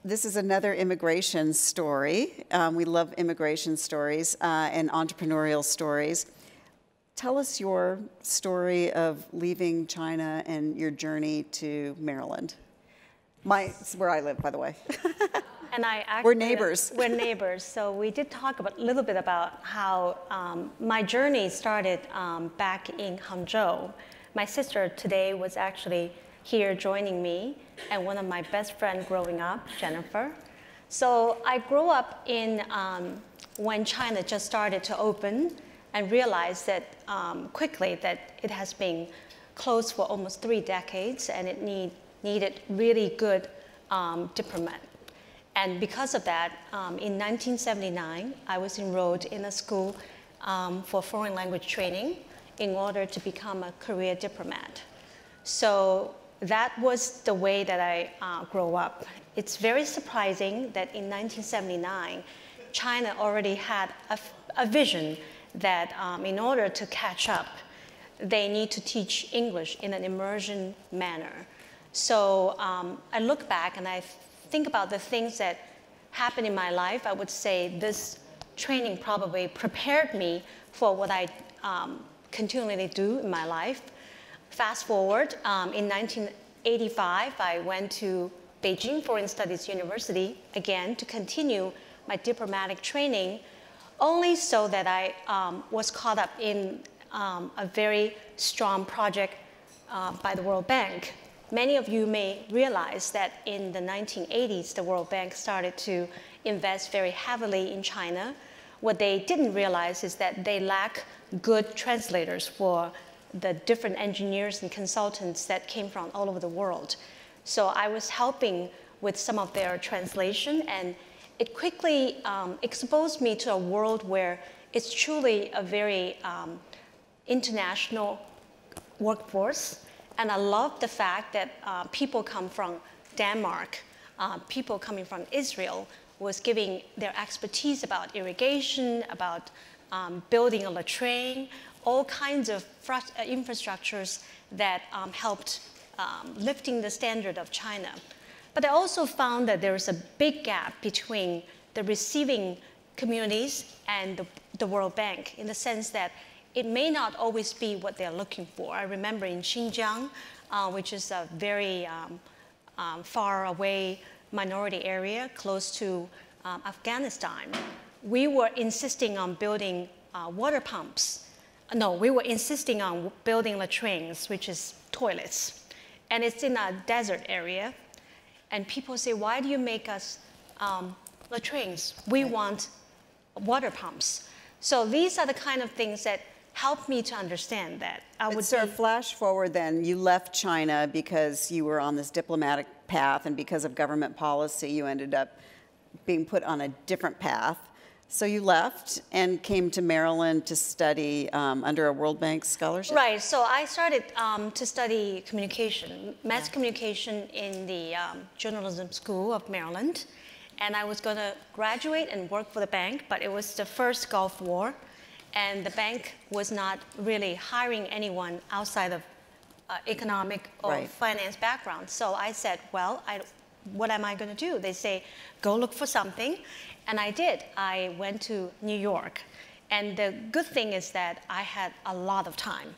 this is another immigration story. We love immigration stories and entrepreneurial stories. Tell us your story of leaving China and your journey to Maryland. It's where I live, by the way. And we're neighbors. We're neighbors. So we did talk a little bit about how my journey started back in Hangzhou. My sister today was actually here joining me, and one of my best friends growing up, Jennifer. So I grew up in when China just started to open, and realized that quickly that it has been closed for almost 3 decades, and it needed really good diplomat. And because of that, in 1979, I was enrolled in a school for foreign language training in order to become a career diplomat. So that was the way that I grew up. It's very surprising that in 1979, China already had a vision that in order to catch up, they need to teach English in an immersion manner. So I look back and I think about the things that happened in my life. I would say this training probably prepared me for what I continually do in my life. Fast forward, in 1985, I went to Beijing Foreign Studies University, again, to continue my diplomatic training, only so that I was caught up in a very strong project by the World Bank. Many of you may realize that in the 1980s, the World Bank started to invest very heavily in China. What they didn't realize is that they lack good translators for the different engineers and consultants that came from all over the world. So I was helping with some of their translation, and it quickly exposed me to a world where it's truly a very international workforce. And I love the fact that people come from Denmark, people coming from Israel was giving their expertise about irrigation, about building a latrine, all kinds of infrastructures that helped lifting the standard of China. But I also found that there is a big gap between the receiving communities and the World Bank, in the sense that it may not always be what they're looking for. I remember in Xinjiang, which is a very far away minority area close to Afghanistan, we were insisting on building water pumps. No, we were insisting on building latrines, which is toilets. And it's in a desert area. And people say, why do you make us latrines? We want water pumps. So these are the kind of things that helped me to understand that. So flash forward then, you left China because you were on this diplomatic path, and because of government policy, you ended up being put on a different path. So you left and came to Maryland to study under a World Bank scholarship? Right, so I started to study communication, mass communication in the journalism school of Maryland. And I was going to graduate and work for the bank, but it was the first Gulf War. And the bank was not really hiring anyone outside of economic or finance background. So I said, well, what am I going to do? They say, go look for something. And I did. I went to New York. And the good thing is that I had a lot of time.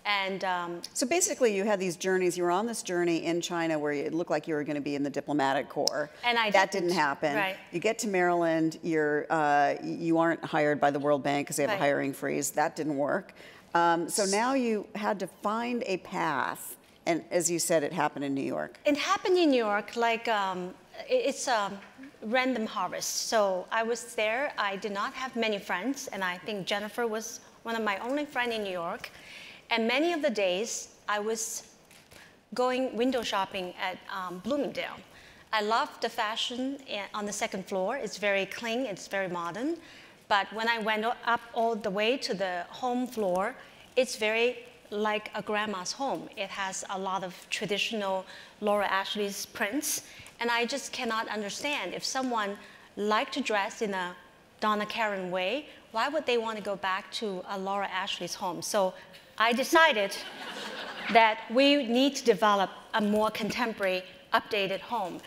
And so basically you had these journeys. You were on this journey in China where it looked like you were going to be in the diplomatic corps. And that didn't happen. Right. You get to Maryland, you aren't hired by the World Bank because they have a hiring freeze. That didn't work. So now you had to find a path. And as you said, it happened in New York. It happened in New York, like it's a random harvest. So I was there. I did not have many friends. And I think Jennifer was one of my only friends in New York. And many of the days, I was going window shopping at Bloomingdale. I love the fashion on the second floor. It's very clean, it's very modern. But when I went up all the way to the home floor, it's very like a grandma's home. It has a lot of traditional Laura Ashley's prints. And I just cannot understand, if someone liked to dress in a Donna Karan way, why would they want to go back to a Laura Ashley's home? So I decided that we need to develop a more contemporary, updated home.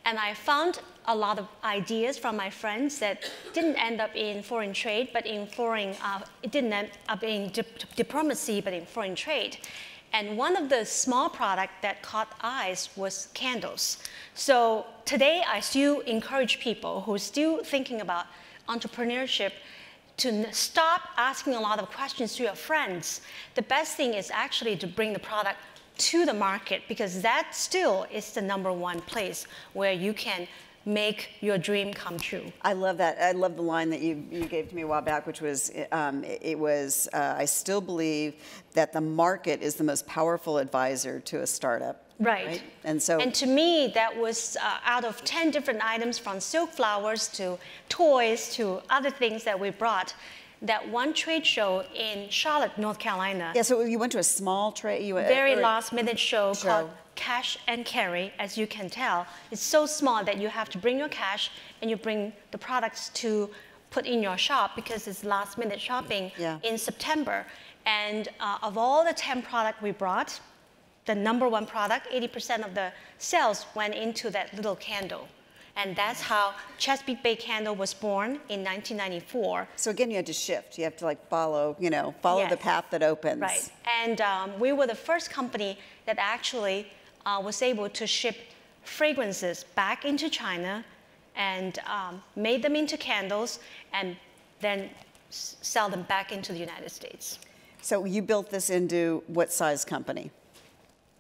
And I found a lot of ideas from my friends that didn't end up in foreign trade, but in foreign, it didn't end up in diplomacy, but in foreign trade. And one of the small products that caught eyes was candles. So today, I still encourage people who are still thinking about entrepreneurship to stop asking a lot of questions to your friends. The best thing is actually to bring the product to the market, because that still is the #1 place where you can make your dream come true. I love that. I love the line that you gave to me a while back, which was, I still believe that the market is the most powerful advisor to a startup. Right. And to me, that was out of 10 different items, from silk flowers to toys to other things that we brought, that one trade show in Charlotte, North Carolina. Yeah, so you went to a small trade? Very last-minute show called Cash and Carry. As you can tell, it's so small that you have to bring your cash and you bring the products to put in your shop, because it's last-minute shopping in September. And of all the 10 products we brought, the #1 product, 80% of the sales went into that little candle. And that's how Chesapeake Bay Candle was born in 1994. So again, you had to shift. You have to like follow the path that opens. Right. And we were the first company that actually was able to ship fragrances back into China and made them into candles and then sell them back into the United States. So you built this into what size company?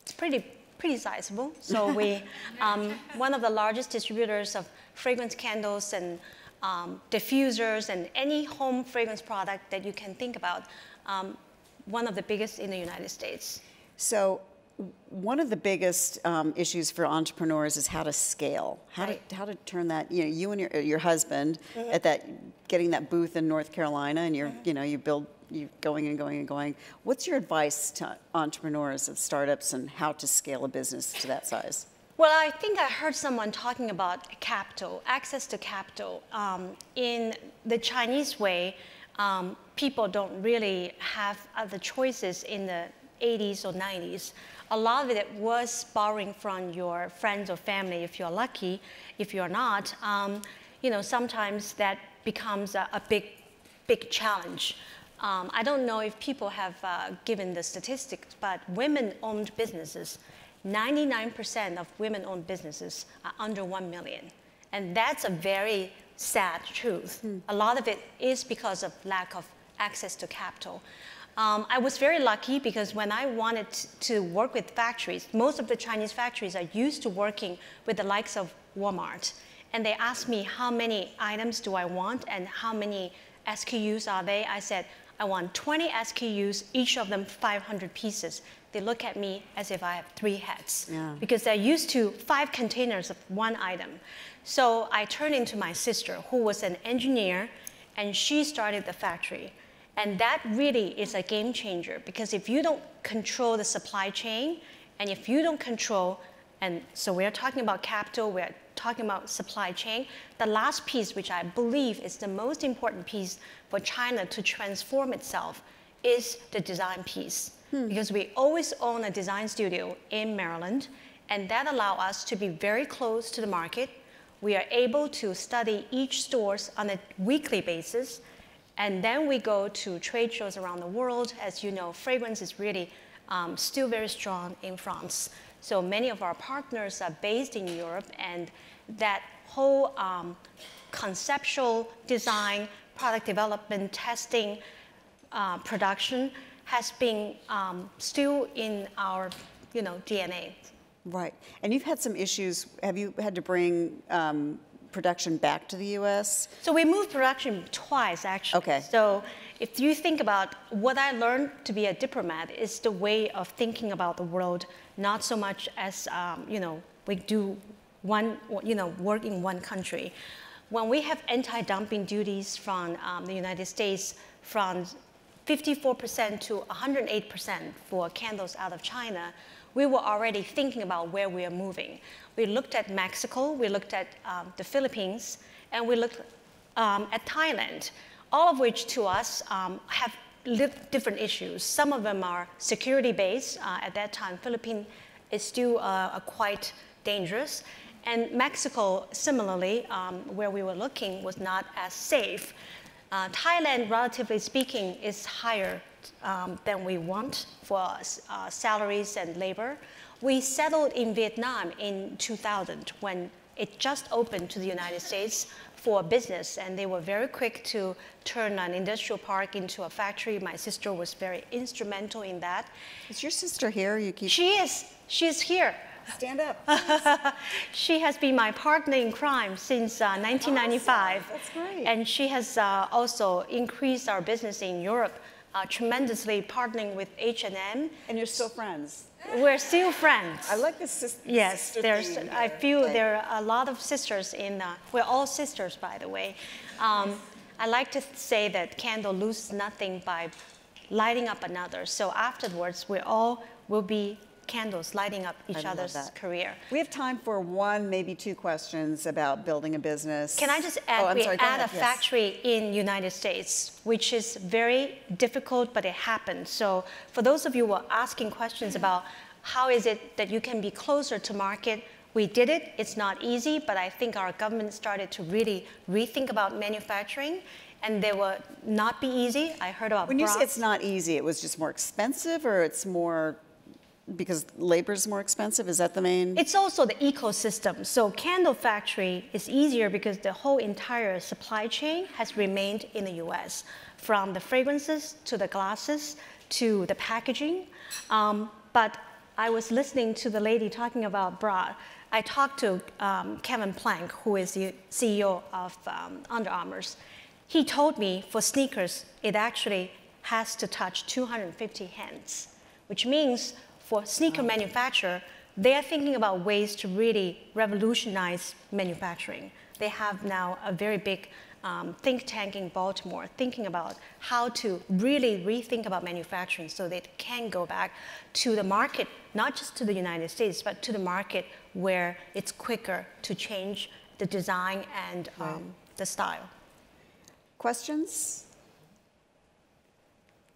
It's pretty sizable. So we, one of the largest distributors of fragrance candles and diffusers and any home fragrance product that you can think about, one of the biggest in the United States. So one of the biggest issues for entrepreneurs is how to scale, how to turn that, you and your husband at getting that booth in North Carolina, and you're going and going and going. What's your advice to entrepreneurs of startups and how to scale a business to that size? Well, I think I heard someone talking about capital, access to capital. In the Chinese way, people don't really have other choices in the 80s or 90s. A lot of it was borrowing from your friends or family if you're lucky. If you're not, sometimes that becomes a big challenge. I don't know if people have given the statistics, but women-owned businesses, 99% of women-owned businesses are under 1 million. And that's a very sad truth. A lot of it is because of lack of access to capital. I was very lucky because when I wanted to work with factories, most of the Chinese factories are used to working with the likes of Walmart. And they asked me how many items do I want and how many SKUs are they. I said, I want 20 SKUs, each of them 500 pieces. They look at me as if I have 3 heads, because they're used to 5 containers of one item. So I turned into my sister, who was an engineer, and she started the factory. And that really is a game changer, because if you don't control the supply chain, and if you don't control, and so we're talking about capital, we're talking about supply chain, the last piece, which I believe is the most important piece for China to transform itself, is the design piece. Because we always own a design studio in Maryland, and that allows us to be very close to the market. We are able to study each stores on a weekly basis, and then we go to trade shows around the world. As you know, fragrance is really still very strong in France. So many of our partners are based in Europe, and that whole conceptual design, product development, testing, production has been still in our DNA. Right. And you've had some issues. Have you had to bring production back to the U.S.? So we moved production twice, actually. Okay. So if you think about what I learned to be a diplomat is the way of thinking about the world, not so much as, we do work in one country. When we have anti-dumping duties from the United States from 54% to 108% for candles out of China, we were already thinking about where we are moving. We looked at Mexico, we looked at the Philippines, and we looked at Thailand, all of which to us have different issues. Some of them are security-based. At that time, Philippines is still quite dangerous. And Mexico, similarly, where we were looking, was not as safe. Thailand, relatively speaking, is higher than we want for salaries and labor. We settled in Vietnam in 2000 when it just opened to the United States for business, and they were very quick to turn an industrial park into a factory. My sister was very instrumental in that. Is your sister here? She is. She's here. Stand up. She has been my partner in crime since 1995. Awesome. That's great. And she has also increased our business in Europe tremendously, partnering with H&M. And you're still friends? We're still friends. I like this sister. Yes, I feel there are a lot of sisters in, we're all sisters, by the way. I like to say that candle loses nothing by lighting up another. So afterwards, we all will be candles lighting up each other's career. We have time for one, maybe two questions about building a business. Can I just add, we add a factory in United States, which is very difficult, but it happened. So for those of you who are asking questions about how is it that you can be closer to market, we did it. It's not easy, but I think our government started to really rethink about manufacturing, and they will not be easy. I heard about When you say it's not easy, it was just more expensive, or it's more because labor is more expensive? Is that the main? It's also the ecosystem. So candle factory is easier because the whole entire supply chain has remained in the US, from the fragrances to the glasses to the packaging. But I was listening to the lady talking about bra. I talked to Kevin Plank, who is the CEO of Under Armour. He told me for sneakers, it actually has to touch 250 hands, which means for sneaker manufacturer, they are thinking about ways to really revolutionize manufacturing. They have now a very big think tank in Baltimore thinking about how to really rethink about manufacturing so they can go back to the market, not just to the United States, but to the market where it's quicker to change the design and the style. Questions?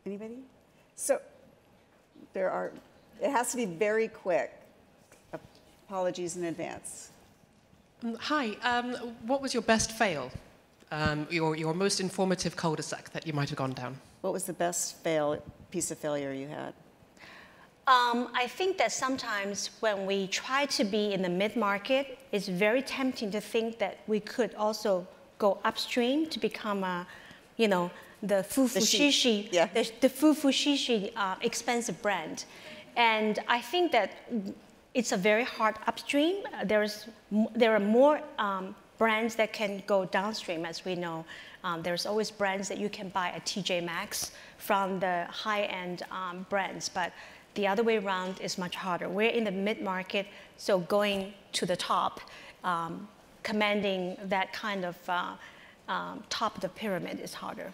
Anybody? So there are. It has to be very quick. Apologies in advance. Hi, what was your best fail? Your most informative cul-de-sac that you might have gone down? What was the best piece of failure you had? I think that sometimes when we try to be in the mid-market, it's very tempting to think that we could also go upstream to become a, the fufu-shishi, the fufu-shishi expensive brand. And I think that it's a very hard upstream. There are more brands that can go downstream, as we know. There's always brands that you can buy at TJ Maxx from the high-end brands, but the other way around is much harder. We're in the mid-market, so going to the top, commanding that kind of top of the pyramid is harder.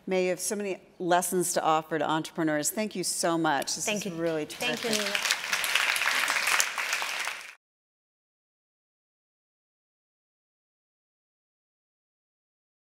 May, you have so many lessons to offer to entrepreneurs. Thank you so much. This is really terrific. Thank you, Nina.